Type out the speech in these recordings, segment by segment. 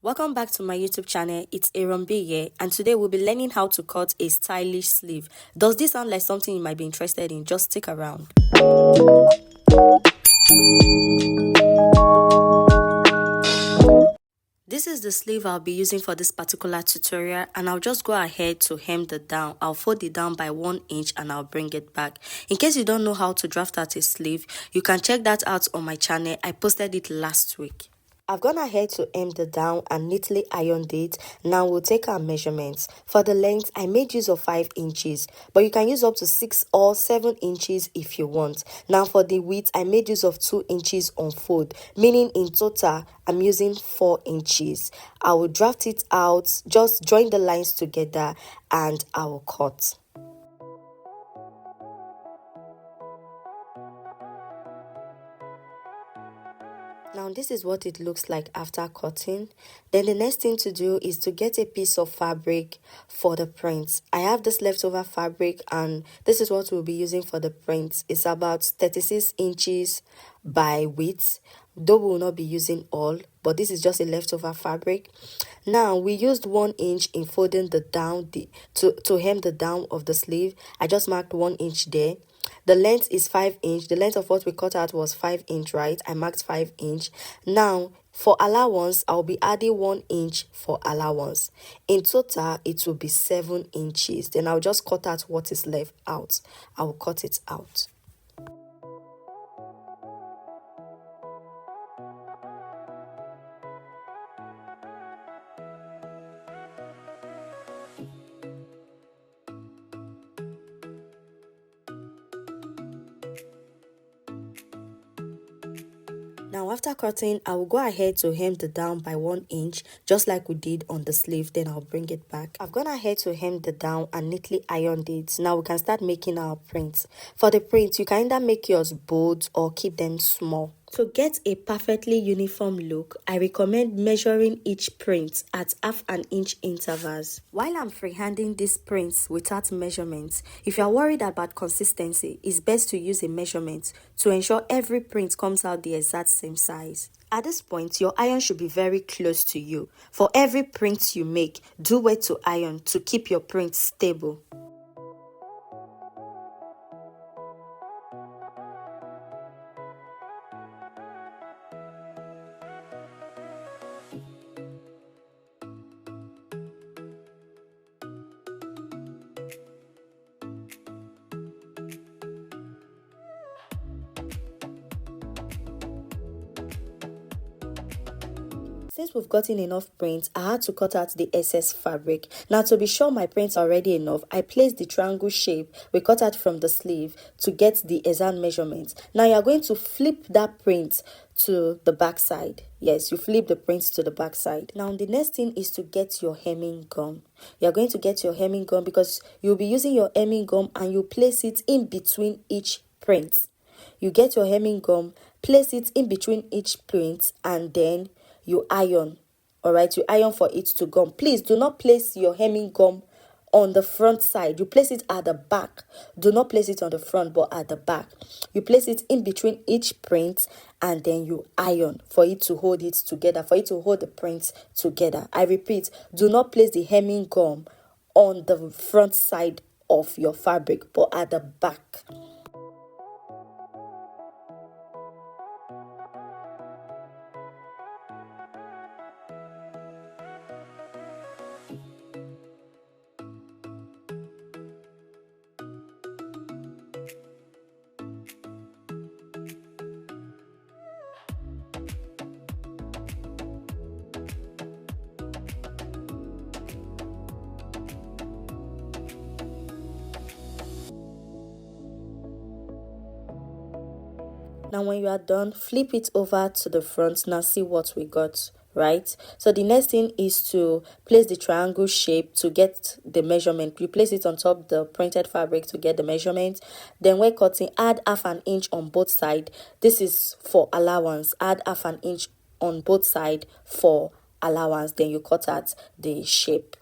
Welcome back to my YouTube channel. It's Aaron B here, and today we'll be learning how to cut a stylish sleeve. Does this sound like something you might be interested in? Just stick around. This is the sleeve I'll be using for this particular tutorial, and I'll just go ahead to hem the down. I'll fold it down by 1 inch and I'll bring it back. In case you don't know how to draft out a sleeve, you can check that out on my channel. I posted it last week. I've gone ahead to hem the down and neatly ironed it. Now we'll take our measurements. For the length, I made use of 5 inches, but you can use up to 6 or 7 inches if you want. Now for the width, I made use of 2 inches on fold, meaning in total, I'm using 4 inches. I will draft it out, just join the lines together and I will cut. Now this is what it looks like after cutting. Then the next thing to do is to get a piece of fabric for the print. I have this leftover fabric and this is what we'll be using for the print. It's about 36 inches by width. Though we will not be using all, but this is just a leftover fabric. Now we used 1 inch in folding the down to hem the down of the sleeve. I just marked 1 inch there. The length is 5 inch. The length of what we cut out was 5 inch, right? I marked 5 inch. Now for allowance, I'll be adding 1 inch for allowance. In total, it will be 7 inches. Then I'll just cut out what is left out. I will cut it out. Now after cutting, I will go ahead to hem the down by 1 inch, just like we did on the sleeve. Then I'll bring it back. I've gone ahead to hem the down and neatly ironed it. Now we can start making our prints. For the prints, you can either make yours bold or keep them small. To get a perfectly uniform look, I recommend measuring each print at half an inch intervals. While I'm freehanding these prints without measurements, if you are worried about consistency, it's best to use a measurement to ensure every print comes out the exact same size. At this point, your iron should be very close to you. For every print you make, do wet to iron to keep your print stable. Since we've gotten enough prints, I had to cut out the excess fabric. Now to be sure my prints are already enough, I placed the triangle shape we cut out from the sleeve to get the exact measurements. Now you are going to flip that print to the back side. Yes, you flip the prints to the back side. Now the next thing is to get your hemming gum. You are going to get your hemming gum because you'll be using your hemming gum and you place it in between each print. You get your hemming gum, place it in between each print, and then you iron. All right, you iron for it to gum. Please do not place your hemming gum on the front side. You place it at the back. Do not place it on the front, but at the back. You place it in between each print and then you iron for it to hold it together, for it to hold the prints together. I repeat, do not place the hemming gum on the front side of your fabric, but at the back. Now when you are done, flip it over to the front. Now see what we got, right? So the next thing is to place the triangle shape to get the measurement. You place it on top the printed fabric to get the measurement. Then when cutting, add half an inch on both sides. This is for allowance. Add half an inch on both sides for allowance. Then you cut out the shape.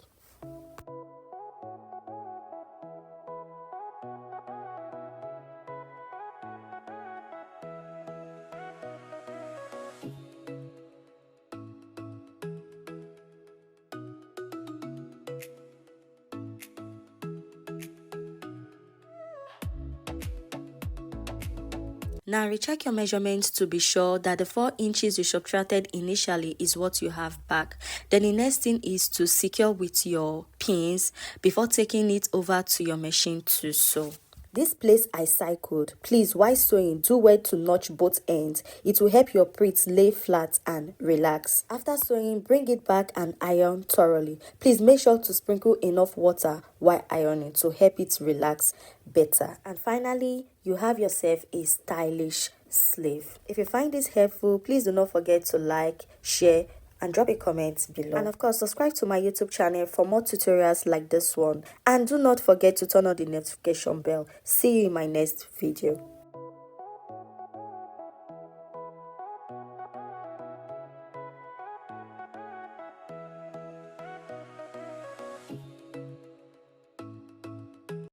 Now recheck your measurements to be sure that the 4 inches you subtracted initially is what you have back. Then the next thing is to secure with your pins before taking it over to your machine to sew. This place I cycled. Please, while sewing, do well to notch both ends. It will help your pleats lay flat and relax. After sewing, bring it back and iron thoroughly. Please make sure to sprinkle enough water while ironing to help it relax better. And finally, you have yourself a stylish sleeve. If you find this helpful, please do not forget to like, share, and drop a comment below. And of course, subscribe to my YouTube channel for more tutorials like this one. And do not forget to turn on the notification bell. See you in my next video.